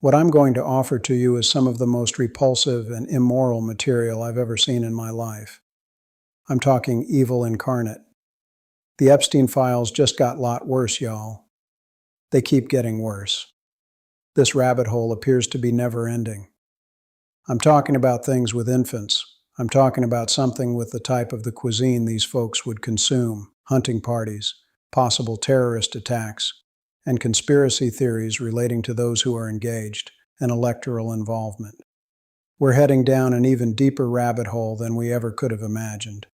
What I'm going to offer to you is some of the most repulsive and immoral material I've ever seen in my life. I'm talking evil incarnate. The Epstein files just got a lot worse, y'all. They keep getting worse. This rabbit hole appears to be never ending. I'm talking about things with infants. I'm talking about something with the type of the cuisine these folks would consume, hunting parties, possible terrorist attacks, and conspiracy theories relating to those who are engaged, and electoral involvement. We're heading down an even deeper rabbit hole than we ever could have imagined.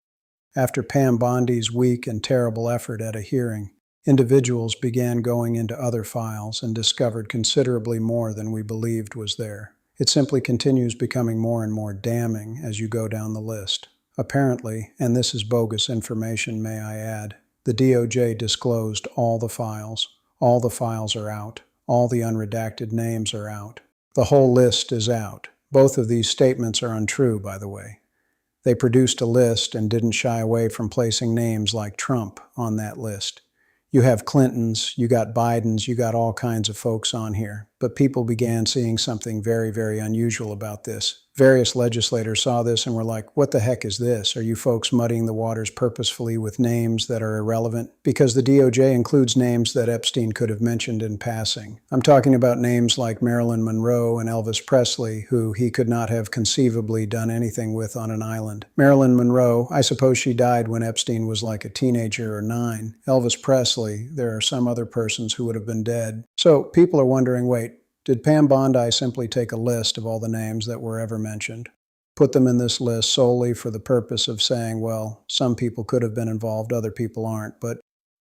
After Pam Bondi's weak and terrible effort at a hearing, individuals began going into other files and discovered considerably more than we believed was there. It simply continues becoming more and more damning as you go down the list. Apparently, and this is bogus information, may I add, the DOJ disclosed all the files. All the files are out. All the unredacted names are out. The whole list is out. Both of these statements are untrue, by the way. They produced a list and didn't shy away from placing names like Trump on that list. You have Clintons, you got Bidens, you got all kinds of folks on here. But people began seeing something very, very unusual about this. Various legislators saw this and were like, what the heck is this? Are you folks muddying the waters purposefully with names that are irrelevant? Because the DOJ includes names that Epstein could have mentioned in passing. I'm talking about names like Marilyn Monroe and Elvis Presley, who he could not have conceivably done anything with on an island. Marilyn Monroe, I suppose she died when Epstein was like a teenager or 9. Elvis Presley, there are some other persons who would have been dead. So people are wondering, wait, did Pam Bondi simply take a list of all the names that were ever mentioned, put them in this list solely for the purpose of saying, well, some people could have been involved, other people aren't, but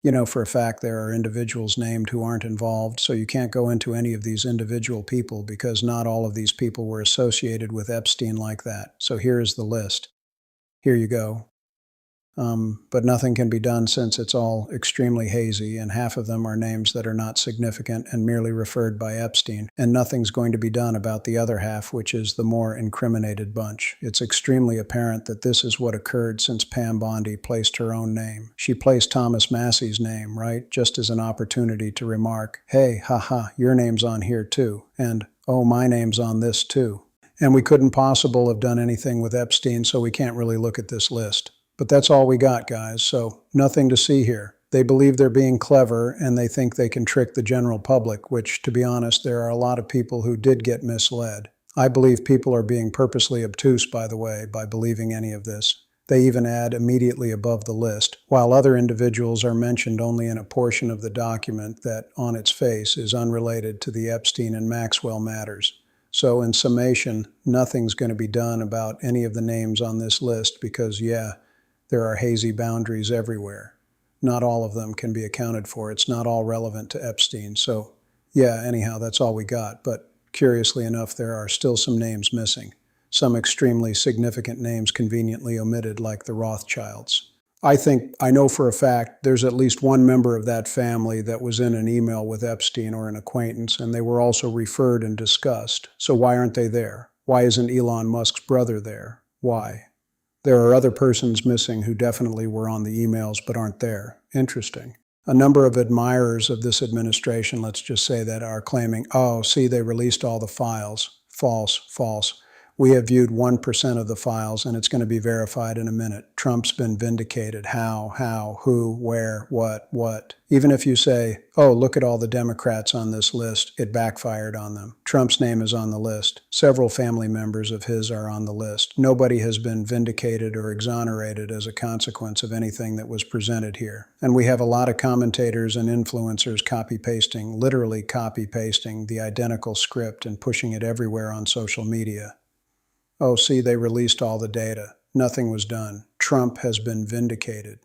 you know for a fact there are individuals named who aren't involved, so you can't go into any of these individual people because not all of these people were associated with Epstein like that. So here is the list. Here you go. But nothing can be done since it's all extremely hazy, and half of them are names that are not significant and merely referred by Epstein, and nothing's going to be done about the other half, which is the more incriminated bunch. It's extremely apparent that this is what occurred since Pam Bondi placed her own name. She placed Thomas Massey's name, right, just as an opportunity to remark, hey, haha, your name's on here too, and oh, my name's on this too. And we couldn't possibly have done anything with Epstein, so we can't really look at this list. But that's all we got, guys, so nothing to see here. They believe they're being clever, and they think they can trick the general public, which, to be honest, there are a lot of people who did get misled. I believe people are being purposely obtuse, by the way, by believing any of this. They even add immediately above the list, while other individuals are mentioned only in a portion of the document that, on its face, is unrelated to the Epstein and Maxwell matters. So, in summation, nothing's going to be done about any of the names on this list because, yeah, there are hazy boundaries everywhere. Not all of them can be accounted for. It's not all relevant to Epstein. So, yeah, anyhow, that's all we got. But curiously enough, there are still some names missing. Some extremely significant names conveniently omitted, like the Rothschilds. I know for a fact there's at least one member of that family that was in an email with Epstein or an acquaintance, and they were also referred and discussed. So why aren't they there? Why isn't Elon Musk's brother there? Why? There are other persons missing who definitely were on the emails but aren't there. Interesting. A number of admirers of this administration, let's just say that, are claiming, oh, see, they released all the files. False, false. We have viewed 1% of the files, and it's going to be verified in a minute. Trump's been vindicated. How, who, where, what. Even if you say, oh, look at all the Democrats on this list, it backfired on them. Trump's name is on the list. Several family members of his are on the list. Nobody has been vindicated or exonerated as a consequence of anything that was presented here. And we have a lot of commentators and influencers copy-pasting, literally copy-pasting the identical script and pushing it everywhere on social media. Oh, see, they released all the data. Nothing was done. Trump has been vindicated.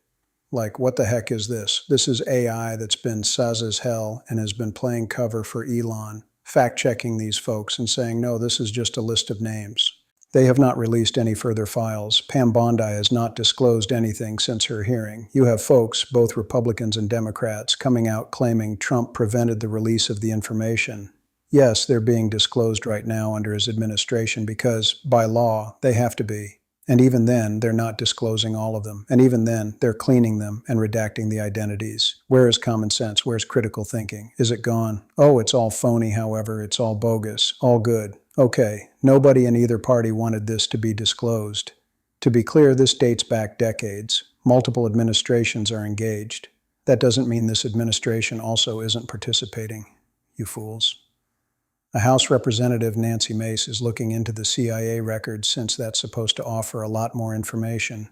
Like, what the heck is this? This is AI that's been sus as hell and has been playing cover for Elon, fact-checking these folks and saying, no, this is just a list of names. They have not released any further files. Pam Bondi has not disclosed anything since her hearing. You have folks, both Republicans and Democrats, coming out claiming Trump prevented the release of the information. Yes, they're being disclosed right now under his administration because, by law, they have to be. And even then, they're not disclosing all of them. And even then, they're cleaning them and redacting the identities. Where is common sense? Where's critical thinking? Is it gone? Oh, it's all phony, however. It's all bogus. All good. Okay, nobody in either party wanted this to be disclosed. To be clear, this dates back decades. Multiple administrations are engaged. That doesn't mean this administration also isn't participating, you fools. A House Representative, Nancy Mace, is looking into the CIA records since that's supposed to offer a lot more information.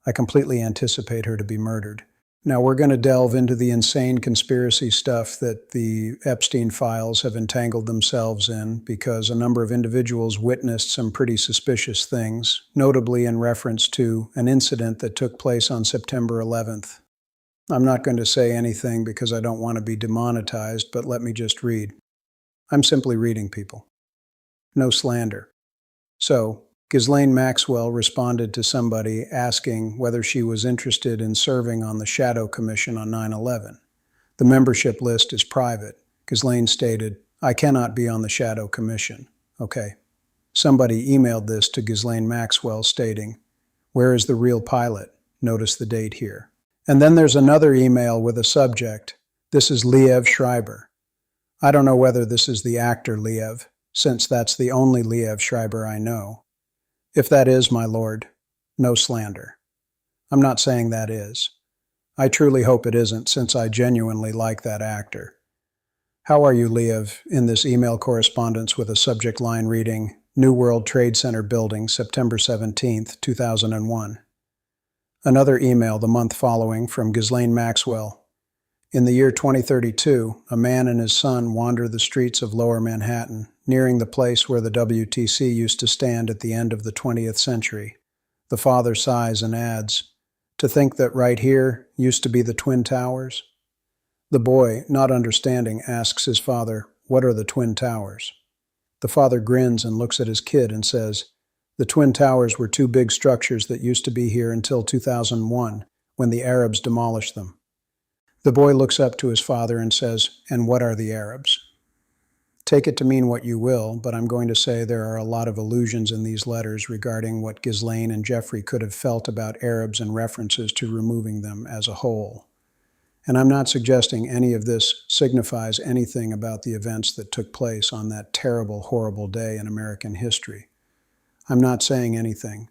I completely anticipate her to be murdered. Now, we're going to delve into the insane conspiracy stuff that the Epstein files have entangled themselves in because a number of individuals witnessed some pretty suspicious things, notably in reference to an incident that took place on September 11th. I'm not going to say anything because I don't want to be demonetized, but let me just read. I'm simply reading, people. No slander. So, Ghislaine Maxwell responded to somebody asking whether she was interested in serving on the Shadow Commission on 9/11. The membership list is private. Ghislaine stated, I cannot be on the Shadow Commission. Okay. Somebody emailed this to Ghislaine Maxwell stating, where is the real pilot? Notice the date here. And then there's another email with a subject. This is Liev Schreiber. I don't know whether this is the actor Liev, since that's the only Liev Schreiber I know. If that is, my lord, no slander. I'm not saying that is. I truly hope it isn't, since I genuinely like that actor. How are you, Liev, in this email correspondence with a subject line reading, New World Trade Center Building, September 17th, 2001. Another email the month following from Ghislaine Maxwell. In the year 2032, a man and his son wander the streets of Lower Manhattan, nearing the place where the WTC used to stand at the end of the 20th century. The father sighs and adds, to think that right here used to be the Twin Towers? The boy, not understanding, asks his father, what are the Twin Towers? The father grins and looks at his kid and says, the Twin Towers were two big structures that used to be here until 2001, when the Arabs demolished them. The boy looks up to his father and says, and what are the Arabs? Take it to mean what you will, but I'm going to say there are a lot of allusions in these letters regarding what Ghislaine and Jeffrey could have felt about Arabs and references to removing them as a whole. And I'm not suggesting any of this signifies anything about the events that took place on that terrible, horrible day in American history. I'm not saying anything.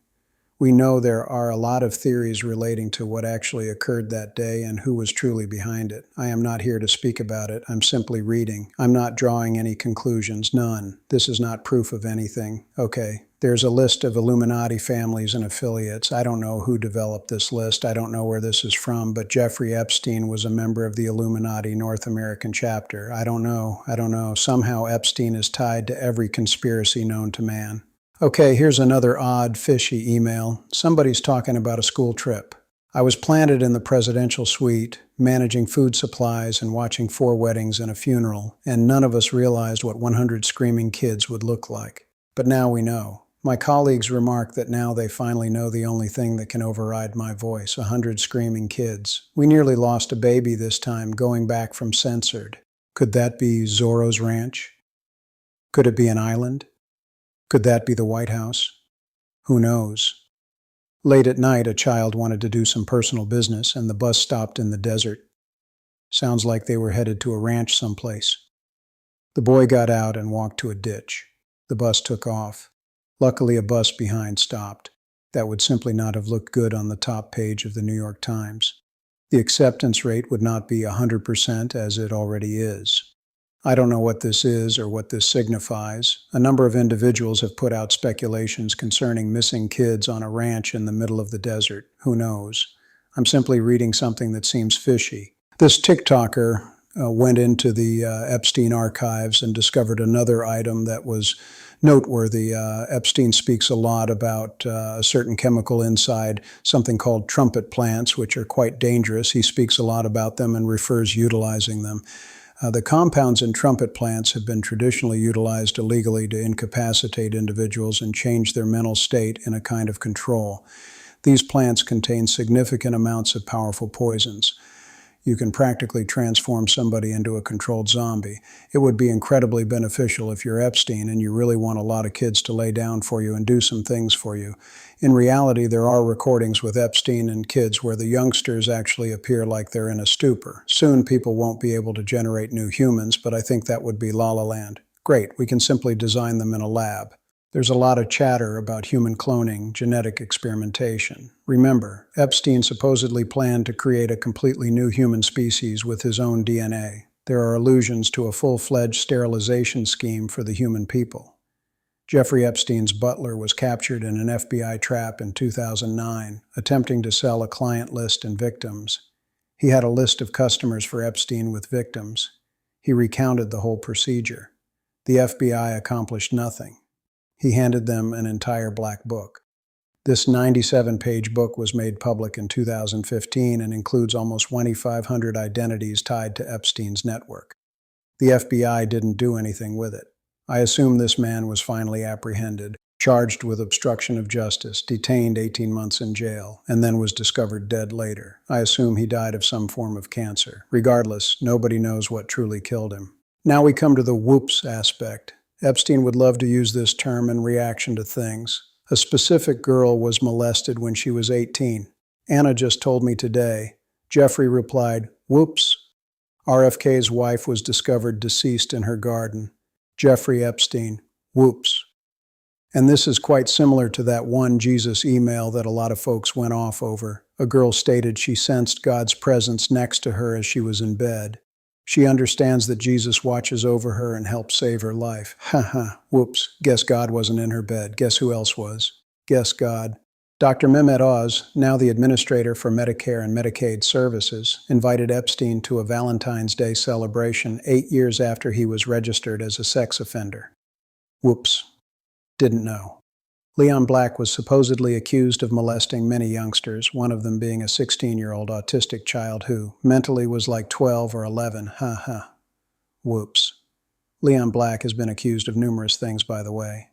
We know there are a lot of theories relating to what actually occurred that day and who was truly behind it. I am not here to speak about it. I'm simply reading. I'm not drawing any conclusions. None. This is not proof of anything. Okay. There's a list of Illuminati families and affiliates. I don't know who developed this list. I don't know where this is from, but Jeffrey Epstein was a member of the Illuminati North American chapter. I don't know. Somehow Epstein is tied to every conspiracy known to man. Okay, here's another odd, fishy email. Somebody's talking about a school trip. I was planted in the presidential suite, managing food supplies and watching 4 weddings and a funeral, and none of us realized what 100 screaming kids would look like. But now we know. My colleagues remark that now they finally know the only thing that can override my voice, 100 screaming kids. We nearly lost a baby this time, going back from censored. Could that be Zorro's Ranch? Could it be an island? Could that be the White House? Who knows? Late at night, a child wanted to do some personal business, and the bus stopped in the desert. Sounds like they were headed to a ranch someplace. The boy got out and walked to a ditch. The bus took off. Luckily, a bus behind stopped. That would simply not have looked good on the top page of the New York Times. The acceptance rate would not be 100% as it already is. I don't know what this is or what this signifies. A number of individuals have put out speculations concerning missing kids on a ranch in the middle of the desert. Who knows? I'm simply reading something that seems fishy. This TikToker went into the Epstein archives and discovered another item that was noteworthy. Epstein speaks a lot about a certain chemical inside something called trumpet plants, which are quite dangerous. He speaks a lot about them and refers utilizing them. The compounds in trumpet plants have been traditionally utilized illegally to incapacitate individuals and change their mental state in a kind of control. These plants contain significant amounts of powerful poisons. You can practically transform somebody into a controlled zombie. It would be incredibly beneficial if you're Epstein and you really want a lot of kids to lay down for you and do some things for you. In reality, there are recordings with Epstein and kids where the youngsters actually appear like they're in a stupor. Soon people won't be able to generate new humans, but I think that would be La La Land. Great, we can simply design them in a lab. There's a lot of chatter about human cloning, genetic experimentation. Remember, Epstein supposedly planned to create a completely new human species with his own DNA. There are allusions to a full-fledged sterilization scheme for the human people. Jeffrey Epstein's butler was captured in an FBI trap in 2009, attempting to sell a client list and victims. He had a list of customers for Epstein with victims. He recounted the whole procedure. The FBI accomplished nothing. He handed them an entire black book. This 97-page book was made public in 2015 and includes almost 2,500 identities tied to Epstein's network. The FBI didn't do anything with it. I assume this man was finally apprehended, charged with obstruction of justice, detained 18 months in jail, and then was discovered dead later. I assume he died of some form of cancer. Regardless, nobody knows what truly killed him. Now we come to the whoops aspect. Epstein would love to use this term in reaction to things. A specific girl was molested when she was 18. Anna just told me today. Jeffrey replied, "Whoops." RFK's wife was discovered deceased in her garden. Jeffrey Epstein, "Whoops." And this is quite similar to that one Jesus email that a lot of folks went off over. A girl stated she sensed God's presence next to her as she was in bed. She understands that Jesus watches over her and helps save her life. Whoops. Guess God wasn't in her bed. Guess who else was? Guess God. Dr. Mehmet Oz, now the administrator for Medicare and Medicaid services, invited Epstein to a Valentine's Day celebration 8 years after he was registered as a sex offender. Whoops. Didn't know. Leon Black was supposedly accused of molesting many youngsters, one of them being a 16-year-old autistic child who mentally was like 12 or 11. Whoops. Leon Black has been accused of numerous things, by the way.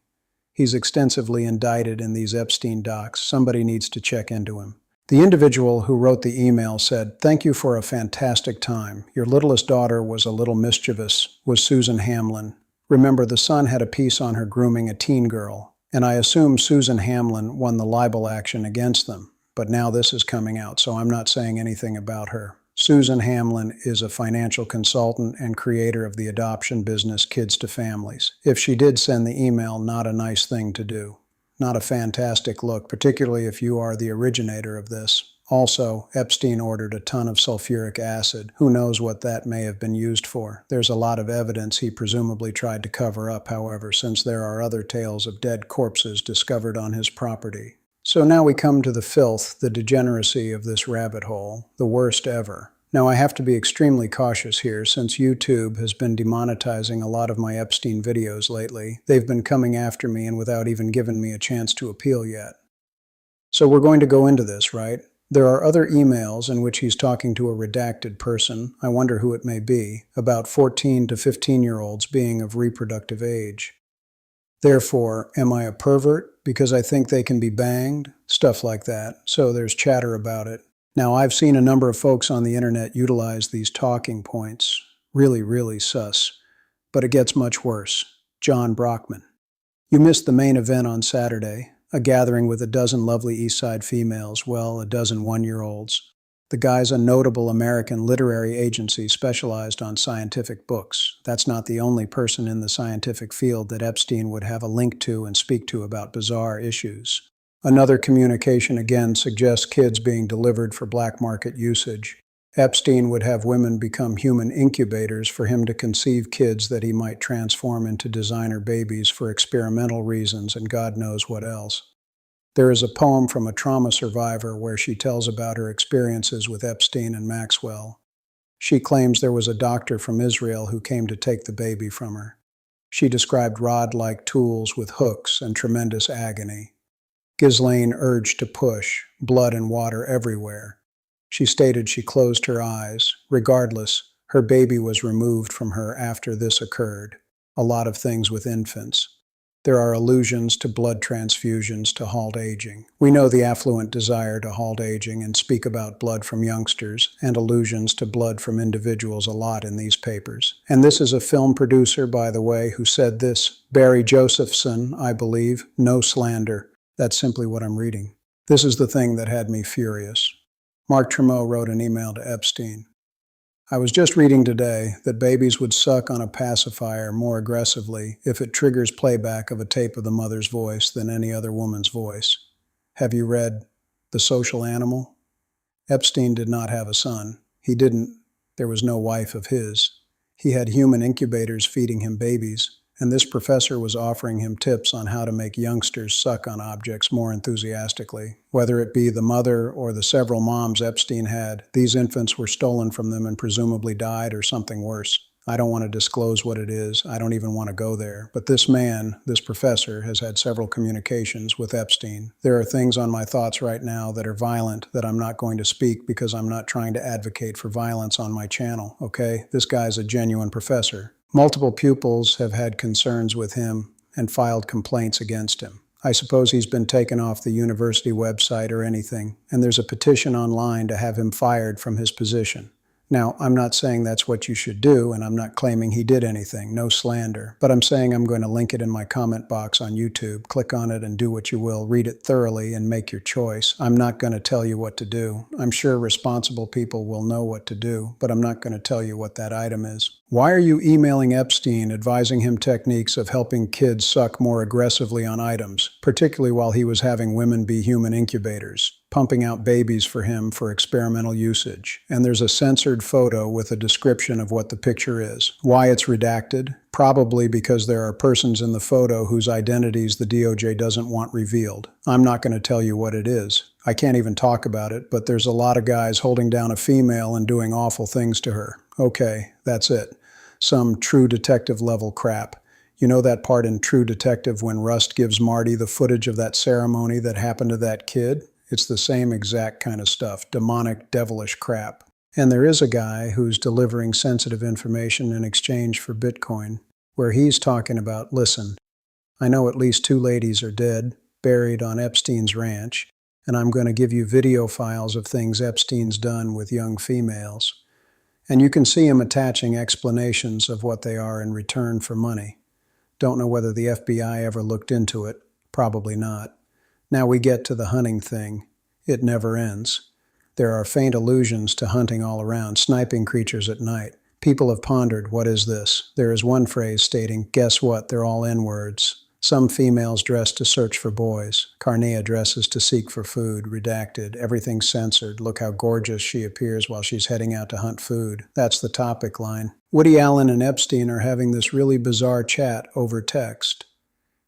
He's extensively indicted in these Epstein docs. Somebody needs to check into him. The individual who wrote the email said, "Thank you for a fantastic time. Your littlest daughter was a little mischievous," was Susan Hamlin. Remember, the Sun had a piece on her grooming a teen girl. And I assume Susan Hamlin won the libel action against them. But now this is coming out, so I'm not saying anything about her. Susan Hamlin is a financial consultant and creator of the adoption business Kids to Families. If she did send the email, not a nice thing to do. Not a fantastic look, particularly if you are the originator of this. Also, Epstein ordered a ton of sulfuric acid. Who knows what that may have been used for? There's a lot of evidence he presumably tried to cover up, however, since there are other tales of dead corpses discovered on his property. So now we come to the filth, the degeneracy of this rabbit hole, the worst ever. Now I have to be extremely cautious here since YouTube has been demonetizing a lot of my Epstein videos lately. They've been coming after me and without even giving me a chance to appeal yet. So we're going to go into this, right? There are other emails in which he's talking to a redacted person, I wonder who it may be, about 14 to 15-year-olds being of reproductive age. Therefore, am I a pervert because I think they can be banged? Stuff like that. So there's chatter about it. Now, I've seen a number of folks on the internet utilize these talking points. Really sus. But it gets much worse. John Brockman. You missed the main event on Saturday. A gathering with a dozen lovely East Side females, well, a dozen one-year-olds. The guy's a notable American literary agency specialized on scientific books. That's not the only person in the scientific field that Epstein would have a link to and speak to about bizarre issues. Another communication again suggests kids being delivered for black market usage. Epstein would have women become human incubators for him to conceive kids that he might transform into designer babies for experimental reasons and God knows what else. There is a poem from a trauma survivor where she tells about her experiences with Epstein and Maxwell. She claims there was a doctor from Israel who came to take the baby from her. She described rod-like tools with hooks and tremendous agony. Ghislaine urged to push, blood and water everywhere. She stated she closed her eyes. Regardless, her baby was removed from her after this occurred. A lot of things with infants. There are allusions to blood transfusions to halt aging. We know the affluent desire to halt aging and speak about blood from youngsters and allusions to blood from individuals a lot in these papers. And this is a film producer, by the way, who said this, Barry Josephson, I believe, no slander. That's simply what I'm reading. This is the thing that had me furious. Mark Tremeau wrote an email to Epstein. I was just reading today that babies would suck on a pacifier more aggressively if it triggers playback of a tape of the mother's voice than any other woman's voice. Have you read The Social Animal? Epstein did not have a son. He didn't. There was no wife of his. He had human incubators feeding him babies, and this professor was offering him tips on how to make youngsters suck on objects more enthusiastically. Whether it be the mother or the several moms Epstein had, these infants were stolen from them and presumably died or something worse. I don't want to disclose what it is. I don't even want to go there. But this man, this professor, has had several communications with Epstein. There are things on my thoughts right now that are violent that I'm not going to speak because I'm not trying to advocate for violence on my channel, okay? This guy's a genuine professor. Multiple pupils have had concerns with him and filed complaints against him. I suppose he's been taken off the university website or anything, and there's a petition online to have him fired from his position. Now, I'm not saying that's what you should do, and I'm not claiming he did anything, no slander, but I'm saying I'm going to link it in my comment box on YouTube. Click on it and do what you will. Read it thoroughly and make your choice. I'm not going to tell you what to do. I'm sure responsible people will know what to do, but I'm not going to tell you what that item is. Why are you emailing Epstein advising him techniques of helping kids suck more aggressively on items, particularly while he was having women be human incubators, pumping out babies for him for experimental usage? And there's a censored photo with a description of what the picture is. Why it's redacted? Probably because there are persons in the photo whose identities the DOJ doesn't want revealed. I'm not going to tell you what it is. I can't even talk about it, but there's a lot of guys holding down a female and doing awful things to her. Okay, that's it. Some True Detective level crap. You know that part in True Detective when Rust gives Marty the footage of that ceremony that happened to that kid? It's the same exact kind of stuff, demonic, devilish crap. And there is a guy who's delivering sensitive information in exchange for Bitcoin, where he's talking about, listen, I know at least 2 ladies are dead, buried on Epstein's ranch, and I'm going to give you video files of things Epstein's done with young females. And you can see him attaching explanations of what they are in return for money. Don't know whether the FBI ever looked into it. Probably not. Now we get to the hunting thing. It never ends. There are faint allusions to hunting all around, sniping creatures at night. People have pondered, what is this? There is one phrase stating, guess what, they're all N-words. Some females dress to search for boys. Carnea dresses to seek for food, redacted, everything censored. Look how gorgeous she appears while she's heading out to hunt food. That's the topic line. Woody Allen and Epstein are having this really bizarre chat over text.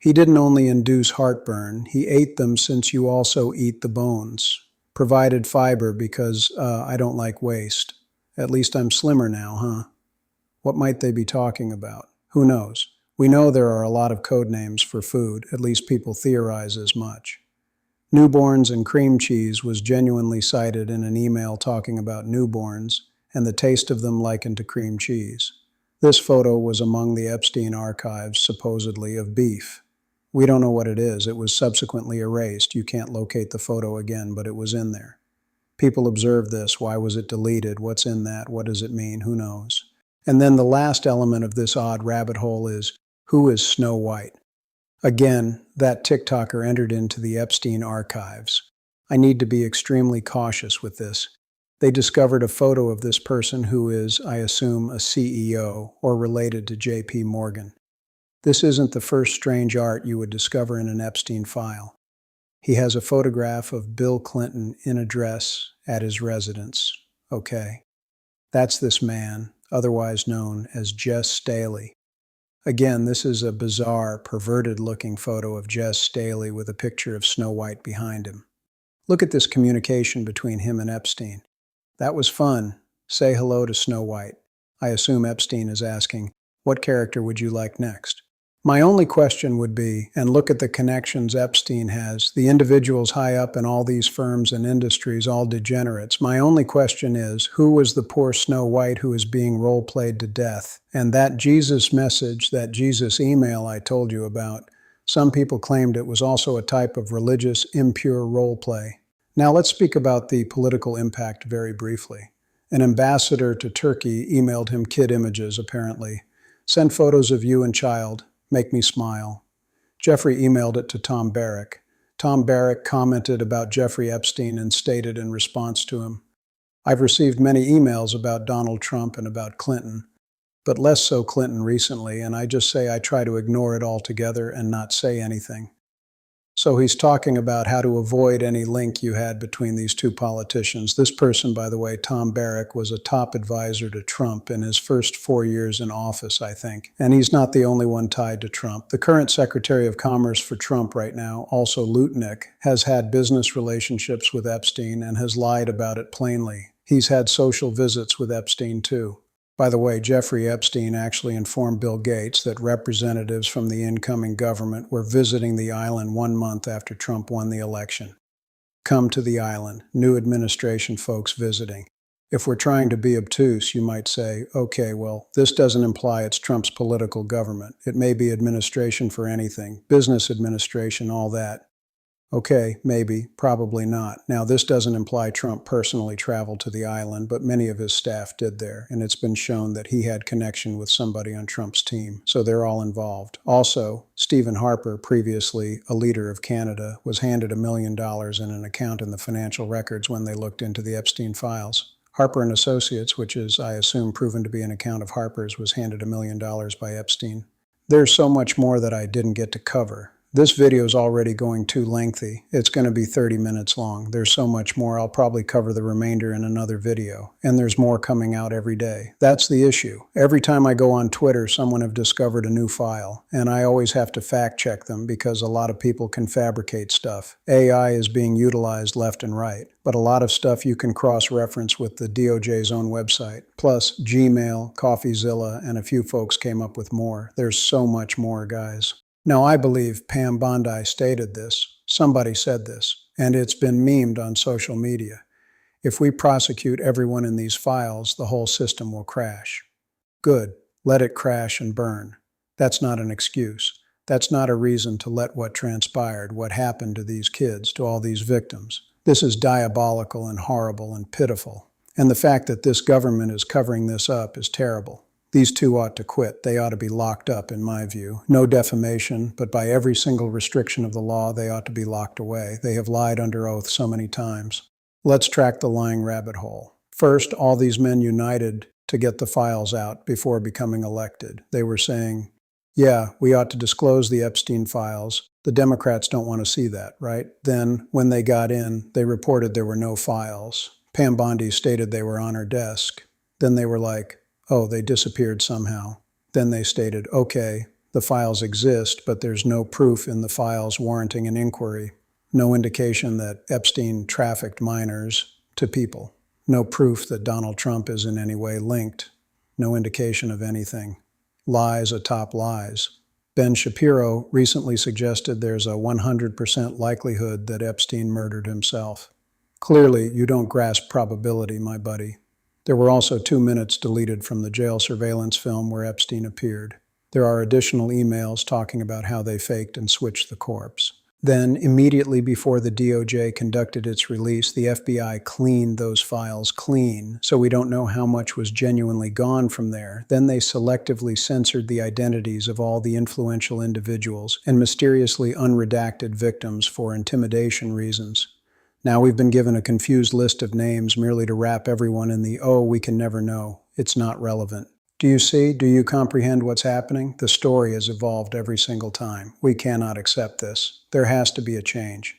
He didn't only induce heartburn, he ate them since you also eat the bones. Provided fiber because I don't like waste. At least I'm slimmer now, huh? What might they be talking about? Who knows? We know there are a lot of code names for food, at least people theorize as much. Newborns and cream cheese was genuinely cited in an email talking about newborns and the taste of them likened to cream cheese. This photo was among the Epstein archives, supposedly, of beef. We don't know what it is. It was subsequently erased. You can't locate the photo again, but it was in there. People observed this. Why was it deleted? What's in that? What does it mean? Who knows? And then the last element of this odd rabbit hole is, who is Snow White? Again, that TikToker entered into the Epstein archives. I need to be extremely cautious with this. They discovered a photo of this person who is, I assume, a CEO or related to J.P. Morgan. This isn't the first strange art you would discover in an Epstein file. He has a photograph of Bill Clinton in a dress at his residence. Okay. That's this man, otherwise known as Jess Staley. Again, this is a bizarre, perverted-looking photo of Jess Staley with a picture of Snow White behind him. Look at this communication between him and Epstein. That was fun. Say hello to Snow White. I assume Epstein is asking, what character would you like next? My only question would be, and look at the connections Epstein has, the individuals high up in all these firms and industries, all degenerates. My only question is, who was the poor Snow White who is being role-played to death? And that Jesus message, that Jesus email I told you about, Some people claimed it was also a type of religious, impure role play. Now let's speak about the political impact very briefly. An ambassador to Turkey emailed him kid images, apparently. Send photos of you and child. Make me smile. Jeffrey emailed it to Tom Barrack. Tom Barrack commented about Jeffrey Epstein and stated in response to him, I've received many emails about Donald Trump and about Clinton, but less so Clinton recently, and I just say I try to ignore it altogether and not say anything. So he's talking about how to avoid any link you had between these two politicians. This person, by the way, Tom Barrack, was a top advisor to Trump in his first 4 years in office, I think. And he's not the only one tied to Trump. The current Secretary of Commerce for Trump right now, also Lutnick, has had business relationships with Epstein and has lied about it plainly. He's had social visits with Epstein too. By the way, Jeffrey Epstein actually informed Bill Gates that representatives from the incoming government were visiting the island 1 month after Trump won the election. Come to the island, new administration folks visiting. If we're trying to be obtuse, you might say, okay, well, this doesn't imply it's Trump's political government. It may be administration for anything, business administration, all that. Okay, maybe, probably not. Now, this doesn't imply Trump personally traveled to the island, but many of his staff did there, and it's been shown that he had connection with somebody on Trump's team, so they're all involved. Also, Stephen Harper, previously a leader of Canada, was handed $1 million in an account in the financial records when they looked into the Epstein files. Harper and Associates, which is, I assume, proven to be an account of Harper's, was handed $1 million by Epstein. There's so much more that I didn't get to cover. This video is already going too lengthy. It's going to be 30 minutes long. There's so much more. I'll probably cover the remainder in another video. And there's more coming out every day. That's the issue. Every time I go on Twitter, someone have discovered a new file. And I always have to fact check them because a lot of people can fabricate stuff. AI is being utilized left and right. But a lot of stuff you can cross-reference with the DOJ's own website. Plus Gmail, CoffeeZilla, and a few folks came up with more. There's so much more, guys. Now, I believe Pam Bondi stated this, somebody said this, and it's been memed on social media. If we prosecute everyone in these files, the whole system will crash. Good, let it crash and burn. That's not an excuse. That's not a reason to let what transpired, what happened to these kids, to all these victims. This is diabolical and horrible and pitiful. And the fact that this government is covering this up is terrible. These two ought to quit. They ought to be locked up, in my view. No defamation, but by every single restriction of the law, they ought to be locked away. They have lied under oath so many times. Let's track the lying rabbit hole. First, all these men united to get the files out before becoming elected. They were saying, yeah, we ought to disclose the Epstein files. The Democrats don't want to see that, right? Then, when they got in, they reported there were no files. Pam Bondi stated they were on her desk. Then they were like, oh, they disappeared somehow. Then they stated, okay, the files exist, but there's no proof in the files warranting an inquiry. No indication that Epstein trafficked minors to people. No proof that Donald Trump is in any way linked. No indication of anything. Lies atop lies. Ben Shapiro recently suggested there's a 100% likelihood that Epstein murdered himself. Clearly, you don't grasp probability, my buddy. There were also 2 minutes deleted from the jail surveillance film where Epstein appeared. There are additional emails talking about how they faked and switched the corpse. Then, immediately before the DOJ conducted its release, the FBI cleaned those files clean, so we don't know how much was genuinely gone from there. Then they selectively censored the identities of all the influential individuals and mysteriously unredacted victims for intimidation reasons. Now we've been given a confused list of names merely to wrap everyone in the, oh, we can never know. It's not relevant. Do you see? Do you comprehend what's happening? The story has evolved every single time. We cannot accept this. There has to be a change.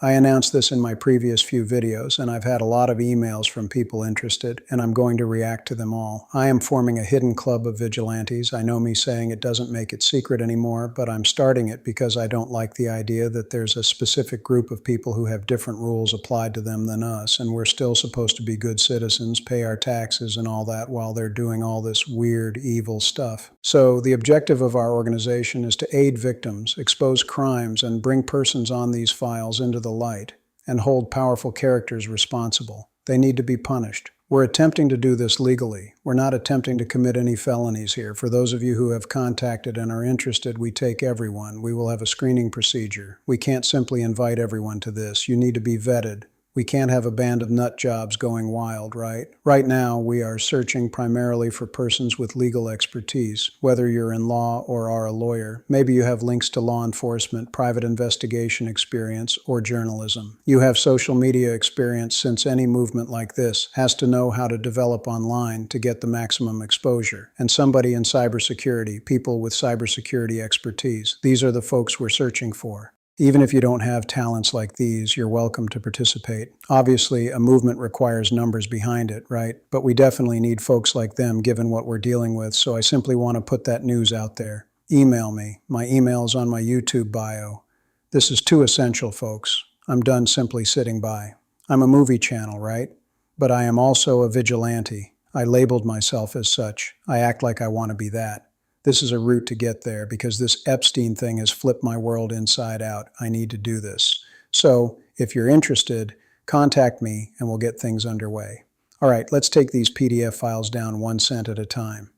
I announced this in my previous few videos, and I've had a lot of emails from people interested, and I'm going to react to them all. I am forming a hidden club of vigilantes. I know me saying it doesn't make it secret anymore, but I'm starting it because I don't like the idea that there's a specific group of people who have different rules applied to them than us, and we're still supposed to be good citizens, pay our taxes and all that while they're doing all this weird, evil stuff. So the objective of our organization is to aid victims, expose crimes, and bring persons on these files into the light, and hold powerful characters responsible. They need to be punished. We're attempting to do this legally. We're not attempting to commit any felonies here. For those of you who have contacted and are interested, we take everyone. We will have a screening procedure. We can't simply invite everyone to this. You need to be vetted. We can't have a band of nut jobs going wild, right? Right now, we are searching primarily for persons with legal expertise, whether you're in law or are a lawyer. Maybe you have links to law enforcement, private investigation experience, or journalism. You have social media experience, since any movement like this has to know how to develop online to get the maximum exposure. And somebody in cybersecurity, people with cybersecurity expertise. These are the folks we're searching for. Even if you don't have talents like these, you're welcome to participate. Obviously, a movement requires numbers behind it, right? But we definitely need folks like them given what we're dealing with, so I simply want to put that news out there. Email me. My email's on my YouTube bio. This is too essential, folks. I'm done simply sitting by. I'm a movie channel, right? But I am also a vigilante. I labeled myself as such. I act like I want to be that. This is a route to get there because this Epstein thing has flipped my world inside out. I need to do this. So, if you're interested, contact me and we'll get things underway. All right, let's take these PDF files down 1 cent at a time.